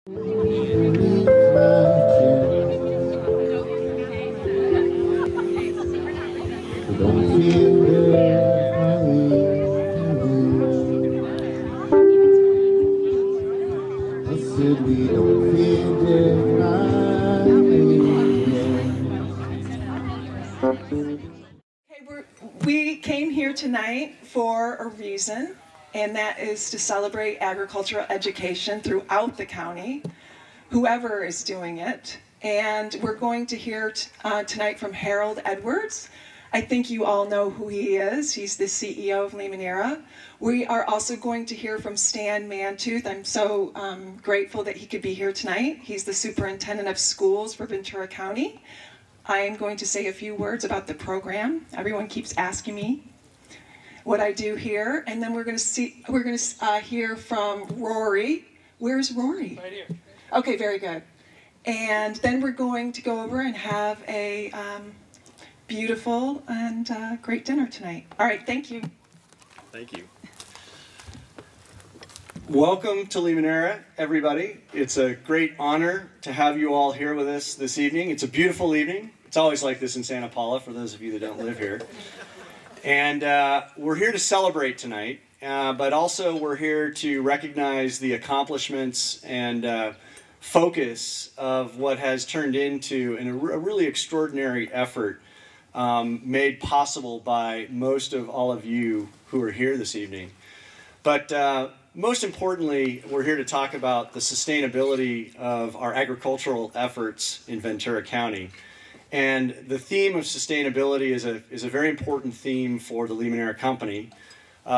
We came here tonight for a reason, and that is to celebrate agricultural education throughout the county, whoever is doing it. And we're going to hear tonight from Harold Edwards. I think you all know who he is. He's the CEO of Limoneira. We are also going to hear from Stan Mantooth. I'm so grateful that he could be here tonight. He's the superintendent of schools for Ventura County. I am going to say a few words about the program. Everyone keeps asking me what I do here, and then we're going to hear from Rory. Where's Rory? Right here. Okay, very good. And then we're going to go over and have a beautiful and great dinner tonight. All right, thank you. Thank you. Welcome to Limoneira, everybody. It's a great honor to have you all here with us this evening. It's a beautiful evening. It's always like this in Santa Paula, for those of you that don't live here. And we're here to celebrate tonight, but also we're here to recognize the accomplishments and focus of what has turned into a really extraordinary effort made possible by most of all of you who are here this evening. But most importantly, we're here to talk about the sustainability of our agricultural efforts in Ventura County. And the theme of sustainability is a very important theme for the Limoneira Company.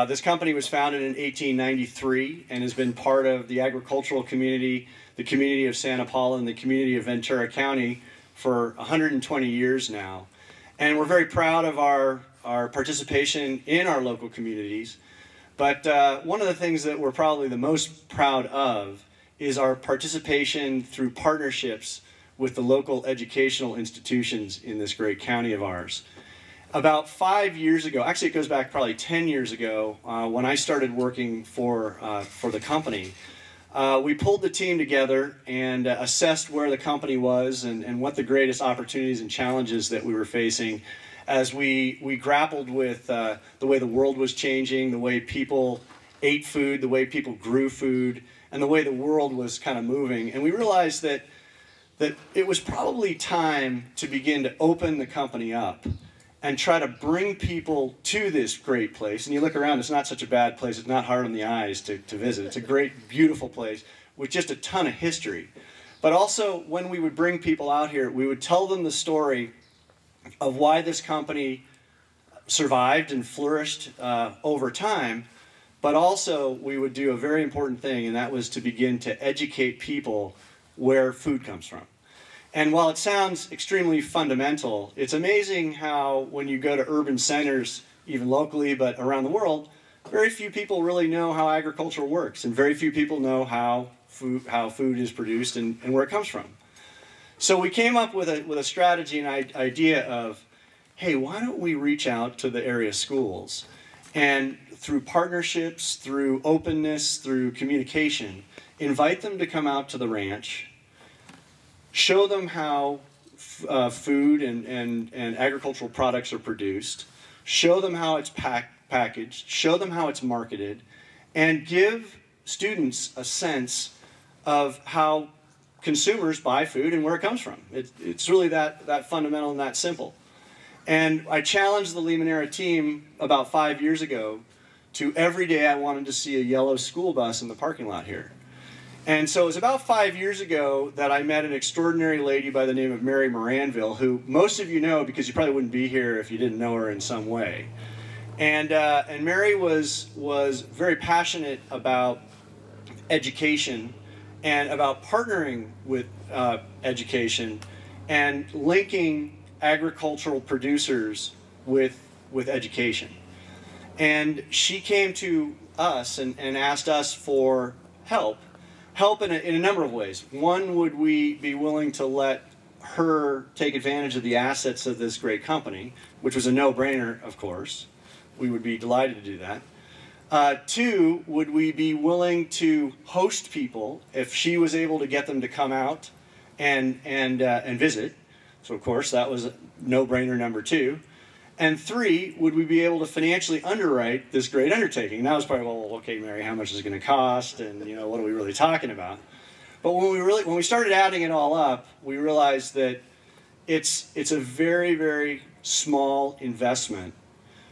This company was founded in 1893 and has been part of the agricultural community, the community of Santa Paula, and the community of Ventura County for 120 years now. And we're very proud of our participation in our local communities. But one of the things that we're probably the most proud of is our participation through partnerships with the local educational institutions in this great county of ours. About 5 years ago, actually it goes back probably 10 years ago, when I started working for the company, we pulled the team together and assessed where the company was and what the greatest opportunities and challenges that we were facing as we grappled with the way the world was changing, the way people ate food, the way people grew food, and the way the world was kind of moving. And we realized that it was probably time to begin to open the company up and try to bring people to this great place. And you look around, it's not such a bad place. It's not hard on the eyes to visit. It's a great, beautiful place with just a ton of history. But also, when we would bring people out here, we would tell them the story of why this company survived and flourished over time. But also, we would do a very important thing, and that was to begin to educate people where food comes from. And while it sounds extremely fundamental, it's amazing how when you go to urban centers, even locally, but around the world, very few people really know how agriculture works, and very few people know how food is produced and where it comes from. So we came up with a strategy and idea of, hey, why don't we reach out to the area schools and through partnerships, through openness, through communication, invite them to come out to the ranch, show them how food and agricultural products are produced, show them how it's packaged, show them how it's marketed, and give students a sense of how consumers buy food and where it comes from. It's really that fundamental and that simple. And I challenged the Limoneira team about 5 years ago to every day I wanted to see a yellow school bus in the parking lot here. And so it was about 5 years ago that I met an extraordinary lady by the name of Maranville, who most of you know because you probably wouldn't be here if you didn't know her in some way. And Mary was very passionate about education and about partnering with education and linking agricultural producers with education. And she came to us and asked us for help in a number of ways. One, would we be willing to let her take advantage of the assets of this great company, which was a no-brainer, of course. We would be delighted to do that. Two, would we be willing to host people if she was able to get them to come out and visit? So of course that was a no-brainer number two. And three, would we be able to financially underwrite this great undertaking? And that was probably, well, okay, Mary, how much is it going to cost? And what are we really talking about? But when we started adding it all up, we realized that it's a very, very small investment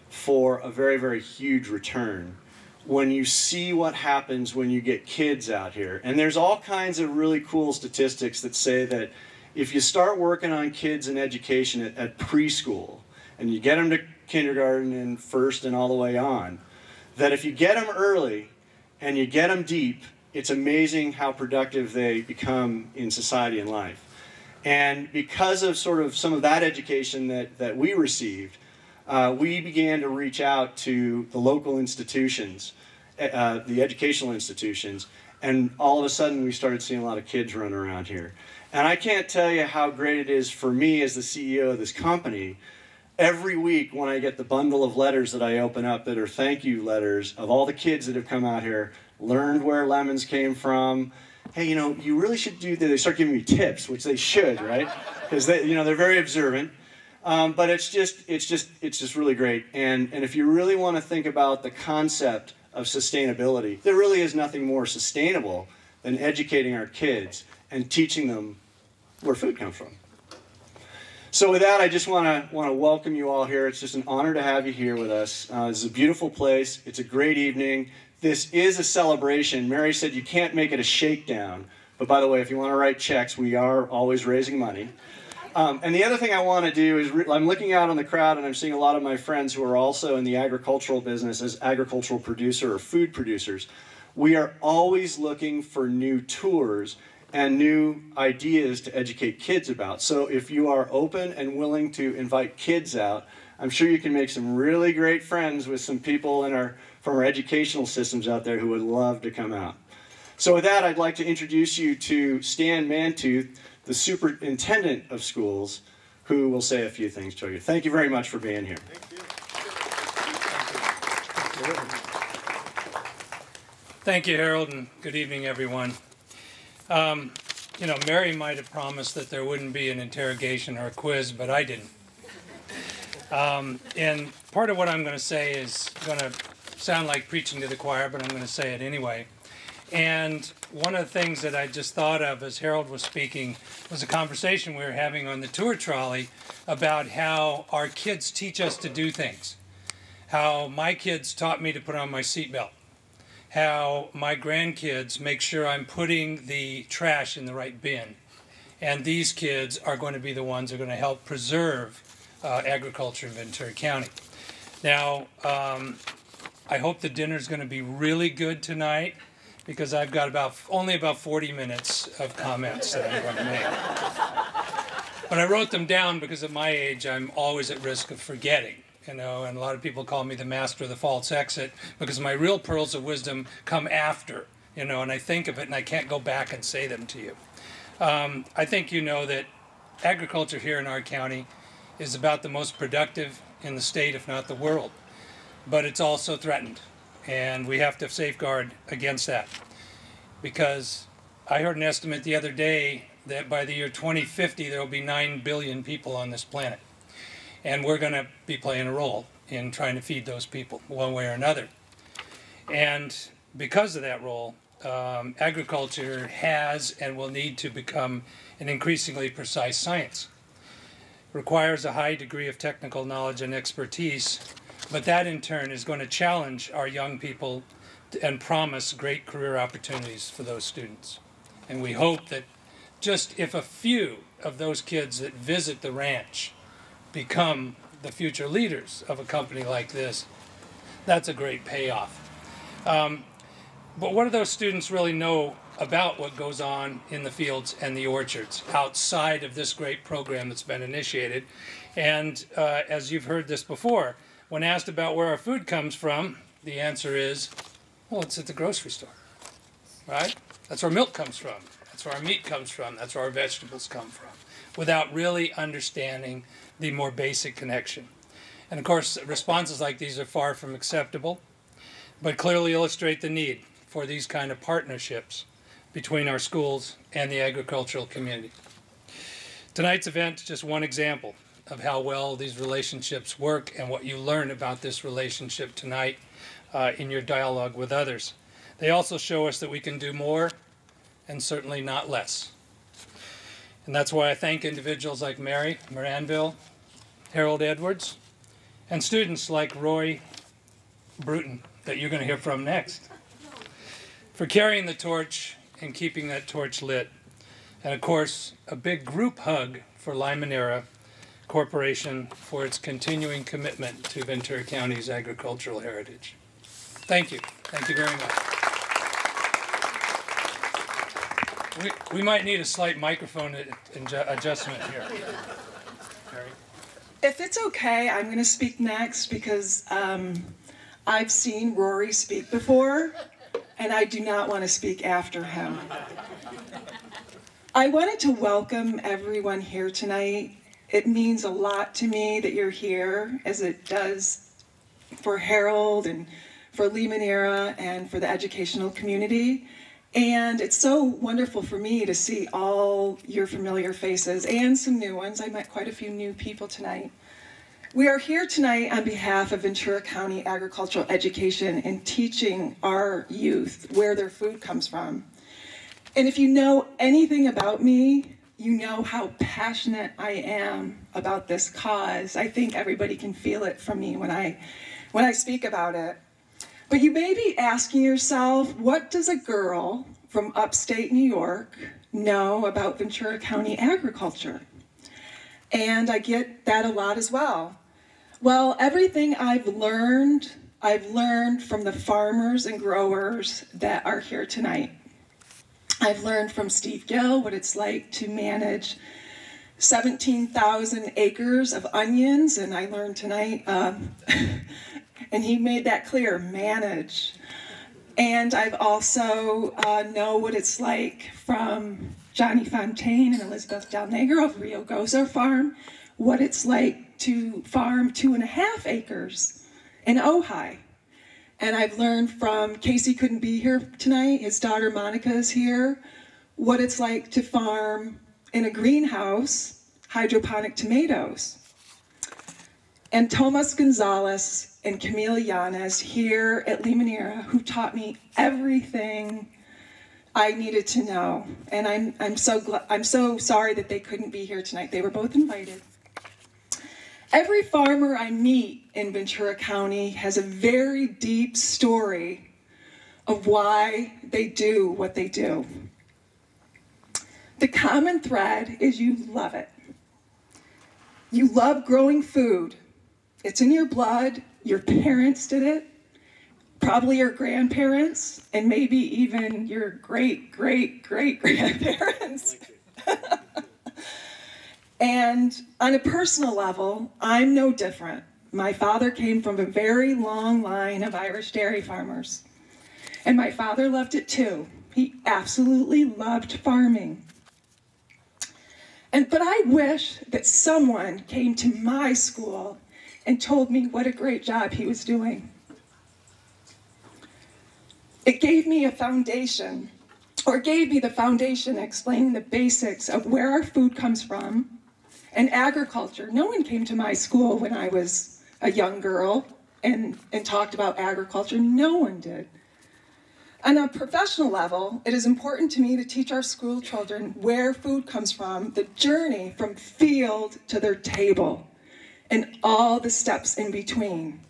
for a very, very huge return when you see what happens when you get kids out here. And there's all kinds of really cool statistics that say that if you start working on kids and education at preschool, and you get them to kindergarten and first and all the way on, that if you get them early and you get them deep, it's amazing how productive they become in society and life. And because of sort of some of that education that we received, we began to reach out to the local institutions, the educational institutions, and all of a sudden we started seeing a lot of kids running around here. And I can't tell you how great it is for me as the CEO of this company. Every week when I get the bundle of letters that I open up that are thank you letters of all the kids that have come out here, learned where lemons came from. Hey, you really should do that. They start giving me tips, which they should, right? Because they're very observant. But it's just really great. And if you really want to think about the concept of sustainability, there really is nothing more sustainable than educating our kids and teaching them where food comes from. So with that, I just want to welcome you all here. It's just an honor to have you here with us. This is a beautiful place. It's a great evening. This is a celebration. Mary said you can't make it a shakedown. But by the way, if you want to write checks, we are always raising money. And the other thing I want to do is, I'm looking out on the crowd and I'm seeing a lot of my friends who are also in the agricultural business as agricultural producer or food producers. We are always looking for new tours and new ideas to educate kids about. So if you are open and willing to invite kids out, I'm sure you can make some really great friends with some people from our educational systems out there who would love to come out. So with that, I'd like to introduce you to Stan Mantooth, the superintendent of schools, who will say a few things to you. Thank you very much for being here. Thank you. Thank you, Harold, and good evening, everyone. Mary might have promised that there wouldn't be an interrogation or a quiz, but I didn't. And part of what I'm going to say is going to sound like preaching to the choir, but I'm going to say it anyway. And one of the things that I just thought of as Harold was speaking was a conversation we were having on the tour trolley about how our kids teach us to do things. How my kids taught me to put on my seatbelt. How my grandkids make sure I'm putting the trash in the right bin. And these kids are going to be the ones who are going to help preserve agriculture in Ventura County. Now, I hope the dinner's going to be really good tonight, because I've got only about 40 minutes of comments that I'm going to make. But I wrote them down because at my age, I'm always at risk of forgetting. And a lot of people call me the master of the false exit because my real pearls of wisdom come after, and I think of it and I can't go back and say them to you. I think you know that agriculture here in our county is about the most productive in the state, if not the world. But it's also threatened, and we have to safeguard against that. Because I heard an estimate the other day that by the year 2050 there will be 9 billion people on this planet. And we're going to be playing a role in trying to feed those people one way or another. And because of that role, agriculture has and will need to become an increasingly precise science. It requires a high degree of technical knowledge and expertise, but that in turn is going to challenge our young people and promise great career opportunities for those students. And we hope that just if a few of those kids that visit the ranch become the future leaders of a company like this, that's a great payoff. But what do those students really know about what goes on in the fields and the orchards outside of this great program that's been initiated? And as you've heard this before, when asked about where our food comes from, the answer is, well, it's at the grocery store, right? That's where milk comes from. That's where our meat comes from. That's where our vegetables come from, without really understanding the more basic connection. And of course, responses like these are far from acceptable. but clearly illustrate the need for these kind of partnerships between our schools and the agricultural community. Tonight's event is just one example of how well these relationships work and what you learn about this relationship tonight in your dialogue with others. They also show us that we can do more and certainly not less. And that's why I thank individuals like Mary, Maranville, Harold Edwards, and students like Roy Bruton, that you're going to hear from next, for carrying the torch and keeping that torch lit. And of course, a big group hug for Limoneira Corporation for its continuing commitment to Ventura County's agricultural heritage. Thank you. Thank you very much. We might need a slight microphone adjustment here. Mary? If it's okay, I'm going to speak next because I've seen Rory speak before, and I do not want to speak after him. I wanted to welcome everyone here tonight. It means a lot to me that you're here, as it does for Harold and for Limoneira and for the educational community. And it's so wonderful for me to see all your familiar faces and some new ones. I met quite a few new people tonight. We are here tonight on behalf of Ventura County Agricultural Education and teaching our youth where their food comes from. And if you know anything about me, you know how passionate I am about this cause. I think everybody can feel it from me when I speak about it. But you may be asking yourself, what does a girl from upstate New York know about Ventura County agriculture? And I get that a lot as well. Well, everything I've learned from the farmers and growers that are here tonight. I've learned from Steve Gill what it's like to manage 17,000 acres of onions, and I learned tonight, and he made that clear, manage. And I've also know what it's like from Johnny Fontaine and Elizabeth Del Negro of Rio Gozo Farm, what it's like to farm 2.5 acres in Ojai. And I've learned from, Casey couldn't be here tonight, his daughter Monica is here, what it's like to farm in a greenhouse, hydroponic tomatoes. And Tomas Gonzalez and Camila Yanez here at Limoneira, who taught me everything I needed to know. And I'm so sorry that they couldn't be here tonight. They were both invited. Every farmer I meet in Ventura County has a very deep story of why they do what they do. The common thread is you love it. You love growing food. It's in your blood. Your parents did it, probably your grandparents, and maybe even your great-great-great-grandparents. And on a personal level, I'm no different. My father came from a very long line of Irish dairy farmers, and my father loved it too. He absolutely loved farming. But I wish that someone came to my school and told me what a great job he was doing. It gave me a foundation, or gave me the foundation explaining the basics of where our food comes from and agriculture. No one came to my school when I was a young girl and talked about agriculture. No one did. On a professional level, it is important to me to teach our school children where food comes from, the journey from field to their table, and all the steps in between.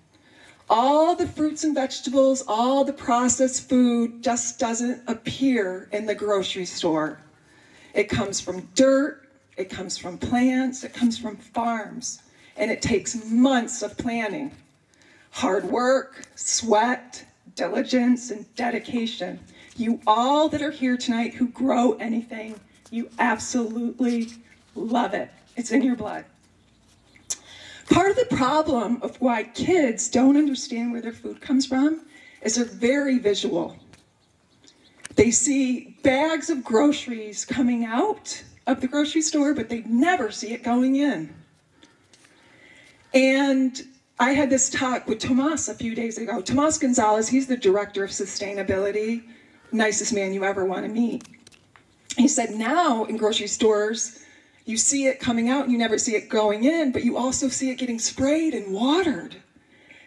All the fruits and vegetables, all the processed food just doesn't appear in the grocery store. It comes from dirt, it comes from plants, it comes from farms, and it takes months of planning. Hard work, sweat, diligence, and dedication. You all that are here tonight who grow anything, you absolutely love it. It's in your blood. Part of the problem of why kids don't understand where their food comes from is they're very visual. They see bags of groceries coming out of the grocery store, but they never see it going in. And I had this talk with Tomas a few days ago. Tomas Gonzalez, he's the director of sustainability, nicest man you ever want to meet. He said now in grocery stores, you see it coming out and you never see it going in, but you also see it getting sprayed and watered.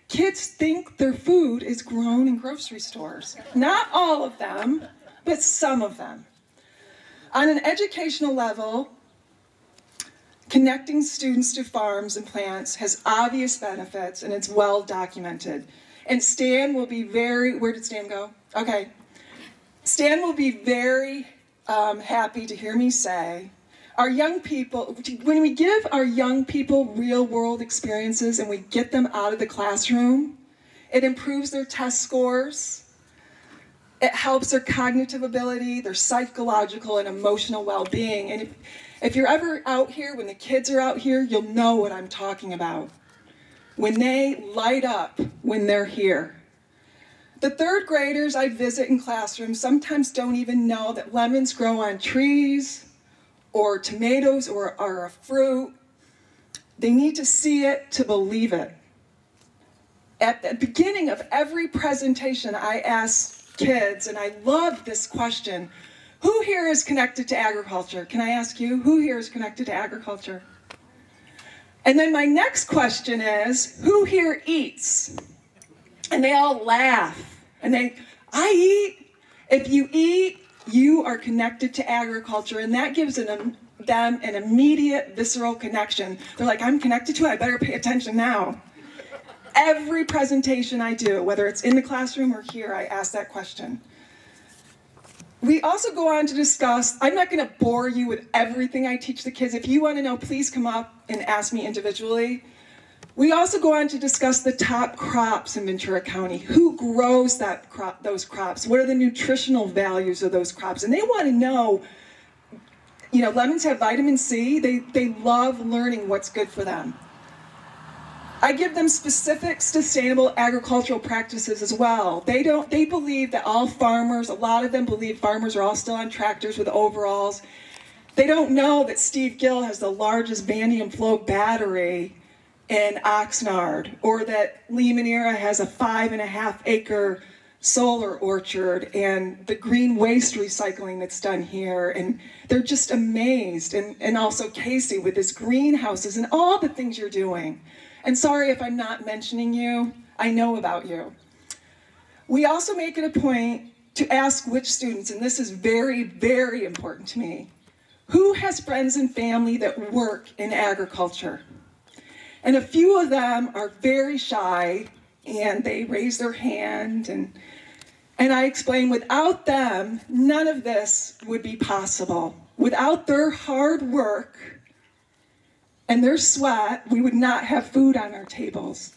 Kids think their food is grown in grocery stores. Not all of them, but some of them. On an educational level, connecting students to farms and plants has obvious benefits, and it's well documented. And Stan will be where did Stan go? Okay. Stan will be very happy to hear me say, our young people, when we give our young people real world experiences and we get them out of the classroom, it improves their test scores, it helps their cognitive ability, their psychological and emotional well-being. And if you're ever out here, when the kids are out here, you'll know what I'm talking about. When they light up when they're here. The third graders I visit in classrooms sometimes don't even know that lemons grow on trees, or tomatoes or a fruit. They need to see it to believe it. At the beginning of every presentation, I ask kids, and I love this question, who here is connected to agriculture? Can I ask you, who here is connected to agriculture? And then my next question is, who here eats? And they all laugh. And I eat. If you eat, you are connected to agriculture, and that gives them an immediate visceral connection. They're like, I'm connected to it, I better pay attention now. Every presentation I do, whether it's in the classroom or here, I ask that question. We also go on to discuss, I'm not going to bore you with everything I teach the kids. If you want to know, please come up and ask me individually. We also go on to discuss the top crops in Ventura County. Who grows those crops? What are the nutritional values of those crops? And they want to know, you know, lemons have vitamin C. They love learning what's good for them. I give them specific sustainable agricultural practices as well. They believe that all farmers, a lot of them believe farmers are all still on tractors with overalls. They don't know that Steve Gill has the largest vanadium flow battery in Oxnard, or that Limoneira has a 5.5 acre solar orchard, and the green waste recycling that's done here, and they're just amazed. And also Casey with his greenhouses and all the things you're doing. And sorry if I'm not mentioning you, I know about you. We also make it a point to ask which students, and this is very, very important to me, who has friends and family that work in agriculture? And a few of them are very shy, and they raise their hand, and I explain, without them, none of this would be possible. Without their hard work and their sweat, we would not have food on our tables.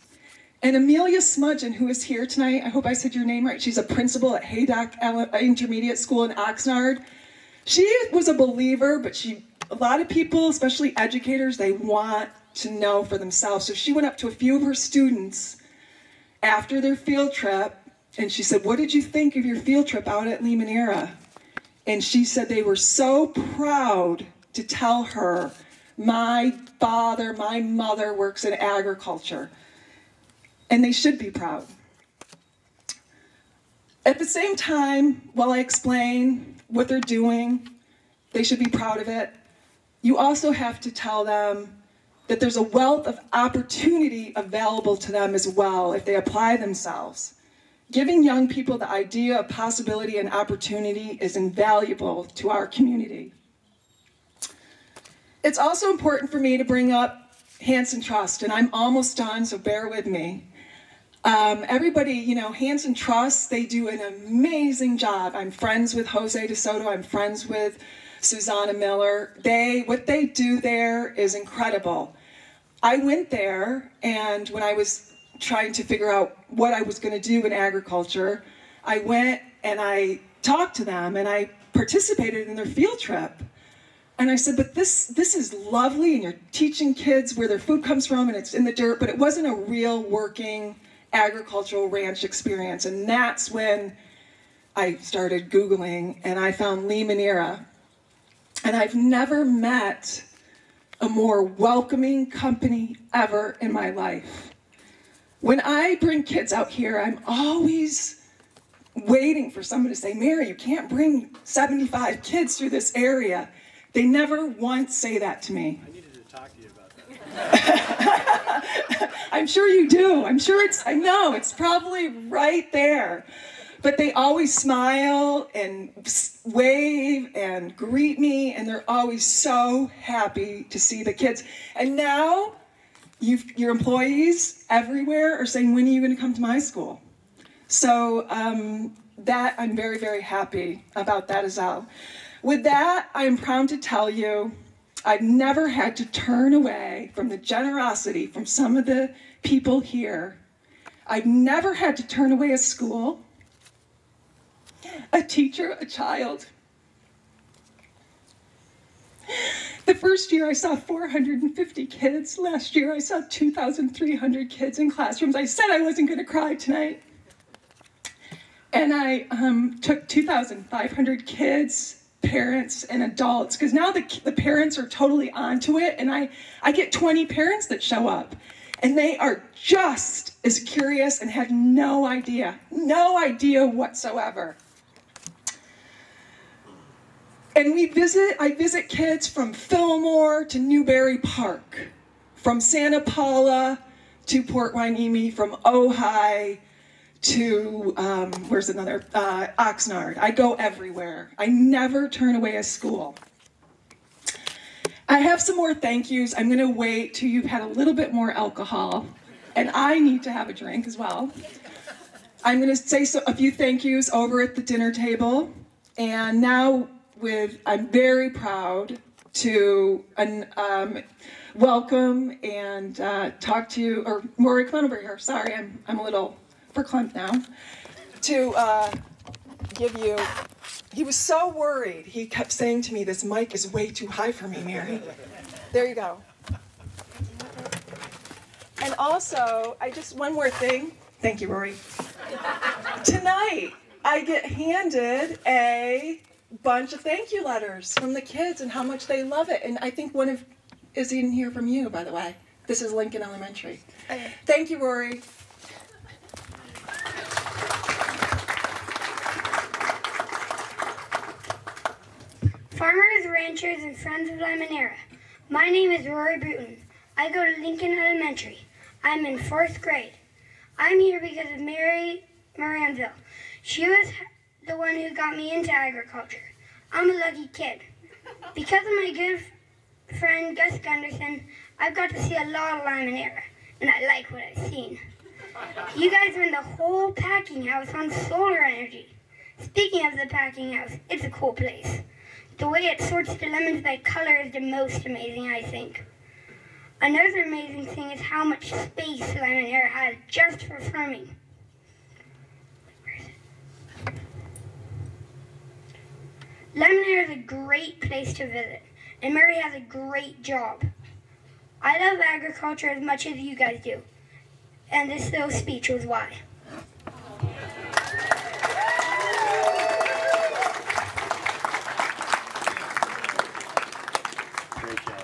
And Amelia Smudgeon, who is here tonight, I hope I said your name right, she's a principal at Haydock Intermediate School in Oxnard. She was a believer, but a lot of people, especially educators, they want to know for themselves. So she went up to a few of her students after their field trip, and she said, what did you think of your field trip out at Limoneira? And she said they were so proud to tell her, my father, my mother works in agriculture. And they should be proud. At the same time, while I explain what they're doing, they should be proud of it, you also have to tell them that there's a wealth of opportunity available to them as well if they apply themselves. Giving young people the idea of possibility and opportunity is invaluable to our community. It's also important for me to bring up Hanson Trust, and I'm almost done, so bear with me. Everybody, you know, Hanson Trust, they do an amazing job. I'm friends with Jose DeSoto, I'm friends with Susanna Miller. What they do there is incredible. I went there, and when I was trying to figure out what I was going to do in agriculture, I went and I talked to them, and I participated in their field trip. And I said, but this is lovely, and you're teaching kids where their food comes from, and it's in the dirt, but it wasn't a real working agricultural ranch experience. And that's when I started Googling, and I found Limoneira. And I've never met a more welcoming company ever in my life. When I bring kids out here, I'm always waiting for someone to say, Mary, you can't bring 75 kids through this area. They never once say that to me. I needed to talk to you about that. I'm sure you do. I know, it's probably right there. But they always smile and wave and greet me, and they're always so happy to see the kids. And now, your employees everywhere are saying, when are you going to come to my school? So that I'm very, very happy about that as well. With that, I am proud to tell you, I've never had to turn away from the generosity from some of the people here. I've never had to turn away a school, a teacher, a child. The first year I saw 450 kids. Last year I saw 2,300 kids in classrooms. I said I wasn't going to cry tonight. And I took 2,500 kids, parents, and adults, because now the parents are totally onto it, and I get 20 parents that show up, and they are just as curious and have no idea whatsoever. And I visit kids from Fillmore to Newberry Park, from Santa Paula to Port Hueneme, from Ojai to, Oxnard. I go everywhere. I never turn away a school. I have some more thank yous. I'm gonna wait till you've had a little bit more alcohol, and I need to have a drink as well. I'm gonna say a few thank yous over at the dinner table, and now I'm very proud to welcome and talk to you, or Maury, come on over here. Sorry, I'm a little verklempt now. To give you, he was so worried. He kept saying to me, this mic is way too high for me, Mary. There you go. And also, one more thing. Thank you, Rory. Tonight, I get handed a bunch of thank you letters from the kids and how much they love it. And I think one is in here from you, by the way. This is Lincoln Elementary. Okay. Thank you, Rory. Farmers, ranchers, and friends of Limonera. My name is Rory Bruton. I go to Lincoln Elementary. I'm in 4th grade. I'm here because of Mary Maranville. She was the one who got me into agriculture. I'm a lucky kid. Because of my good friend Gus Gunderson, I've got to see a lot of Limonera, and I like what I've seen. You guys are in the whole packing house on solar energy. Speaking of the packing house, it's a cool place. The way it sorts the lemons by color is the most amazing, I think. Another amazing thing is how much space Limonera has just for farming. Limonera is a great place to visit, and Mary has a great job. I love agriculture as much as you guys do, and this little speech was why. Great job.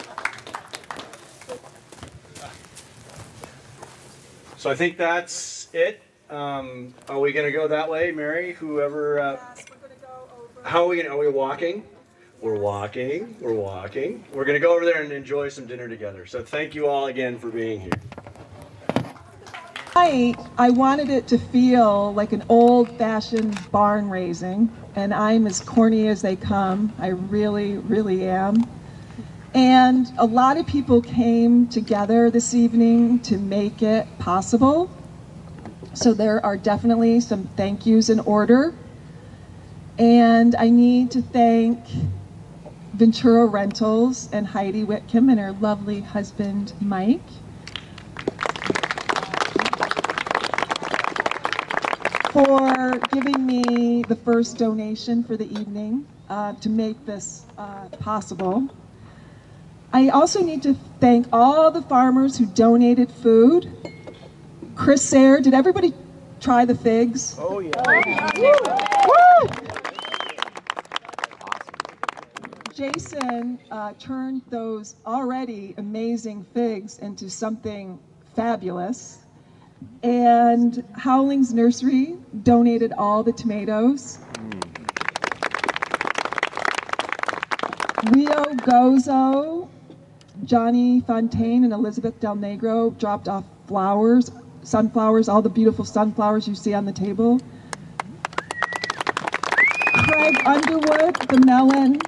So I think that's it. Are we going to go that way, Mary? Whoever... How are we going to, are we walking? We're walking. We're going to go over there and enjoy some dinner together. So thank you all again for being here. I wanted it to feel like an old-fashioned barn raising, and I'm as corny as they come. I really, really am. And a lot of people came together this evening to make it possible. So there are definitely some thank yous in order. And I need to thank Ventura Rentals and Heidi Whitcomb and her lovely husband, Mike. For giving me the first donation for the evening to make this possible. I also need to thank all the farmers who donated food. Chris Sayre, did everybody try the figs? Oh, yeah. Woo! Jason turned those already amazing figs into something fabulous. And Howling's Nursery donated all the tomatoes. Rio Gozo, Johnny Fontaine and Elizabeth Del Negro dropped off flowers, sunflowers, all the beautiful sunflowers you see on the table. Craig Underwood, the melon.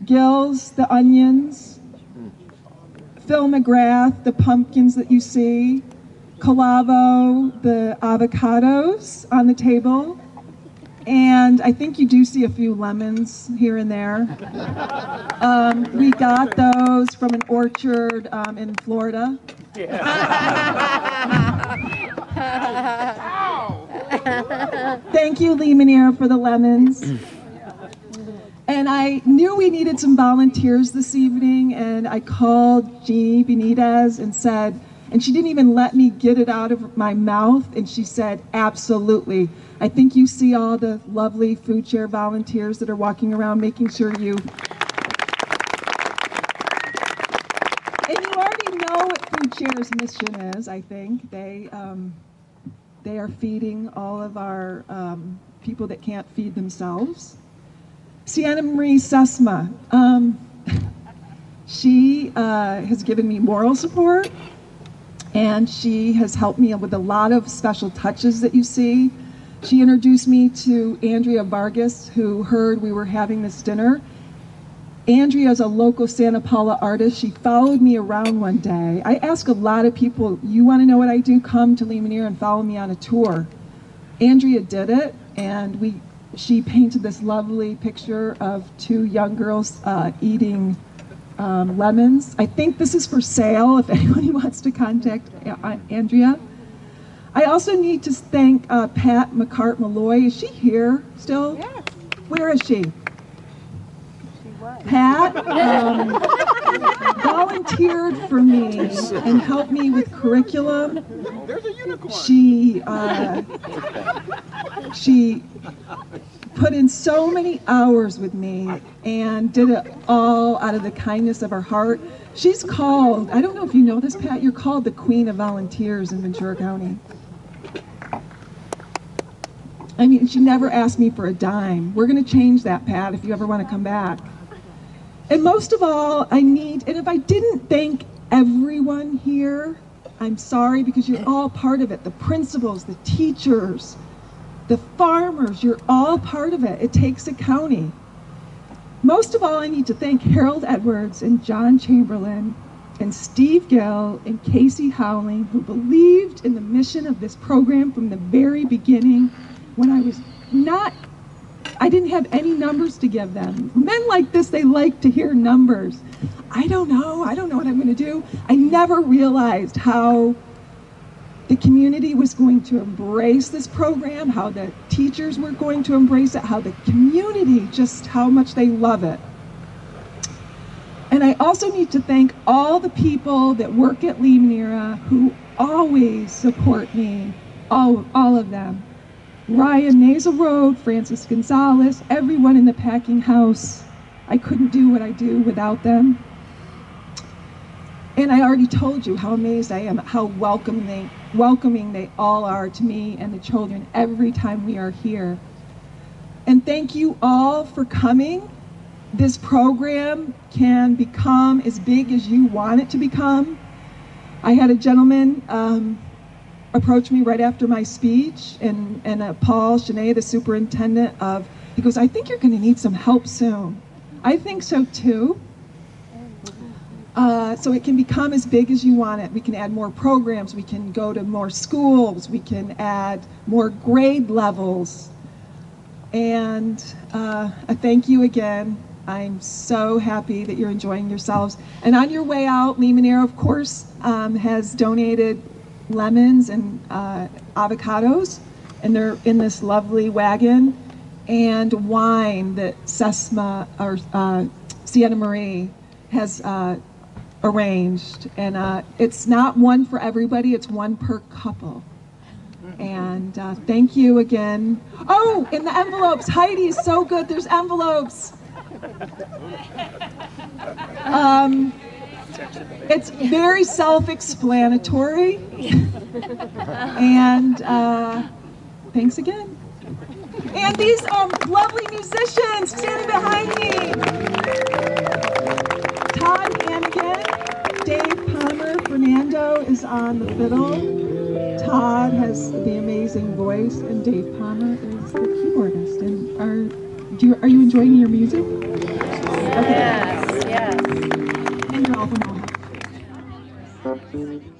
Gills, the onions. Phil McGrath, the pumpkins that you see. Calavo, the avocados on the table. And I think you do see a few lemons here and there. We got those from an orchard in Florida. Thank you, Lee Manera, for the lemons. And I knew we needed some volunteers this evening, and I called Jeannie Benitez and said, and she didn't even let me get it out of my mouth, and she said, absolutely. I think you see all the lovely food share volunteers that are walking around making sure you... And you already know what Food Share's mission is, I think. They are feeding all of our people that can't feed themselves. Sienna Marie Sesma, she has given me moral support, and she has helped me with a lot of special touches that you see. She introduced me to Andrea Vargas, who heard we were having this dinner. Andrea is a local Santa Paula artist. She followed me around one day. I ask a lot of people, you want to know what I do? Come to Lee Manera and follow me on a tour. Andrea did it, and she painted this lovely picture of two young girls eating lemons. I think this is for sale if anybody wants to contact Andrea. I also need to thank Pat McCart-Malloy. Is she here still? Yes. Where is she? Pat volunteered for me and helped me with curriculum. She put in so many hours with me and did it all out of the kindness of her heart. She's called, I don't know if you know this, Pat, you're called the Queen of Volunteers in Ventura County. I mean, she never asked me for a dime. We're going to change that, Pat, if you ever want to come back. And most of all, and if I didn't thank everyone here, I'm sorry, because you're all part of it. The principals, the teachers, the farmers, you're all part of it. It takes a county. Most of all, I need to thank Harold Edwards and John Chamberlain and Steve Gill and Casey Howling, who believed in the mission of this program from the very beginning when I didn't have any numbers to give them. Men like this, they like to hear numbers. I don't know what I'm going to do. I never realized how the community was going to embrace this program, how the teachers were going to embrace it, how the community, just how much they love it. And I also need to thank all the people that work at Lee Manera who always support me, all of them. Ryan Nazelroad, Francis Gonzalez, everyone in the packing house. I couldn't do what I do without them. And I already told you how amazed I am at how welcoming they all are to me and the children every time we are here. And thank you all for coming. This program can become as big as you want it to become. I had a gentleman approached me right after my speech, and Paul Chenet, the superintendent he goes, I think you're going to need some help soon. I think so too. So it can become as big as you want it. We can add more programs, we can go to more schools, we can add more grade levels. And I thank you again. I'm so happy that you're enjoying yourselves. And on your way out, Lee Manera, of course, has donated lemons and avocados, and they're in this lovely wagon, and wine that Sienna Marie has arranged. And it's not one for everybody, it's one per couple. And thank you again. Oh, and the envelopes. Heidi is so good, there's envelopes. It's very self-explanatory. And thanks again. And these lovely musicians standing behind me. Todd Hannigan, Dave Palmer, Fernando is on the fiddle. Todd has the amazing voice, and Dave Palmer is the keyboardist. And are you enjoying your music? Okay. Yes, yes. And you're all from Ohio.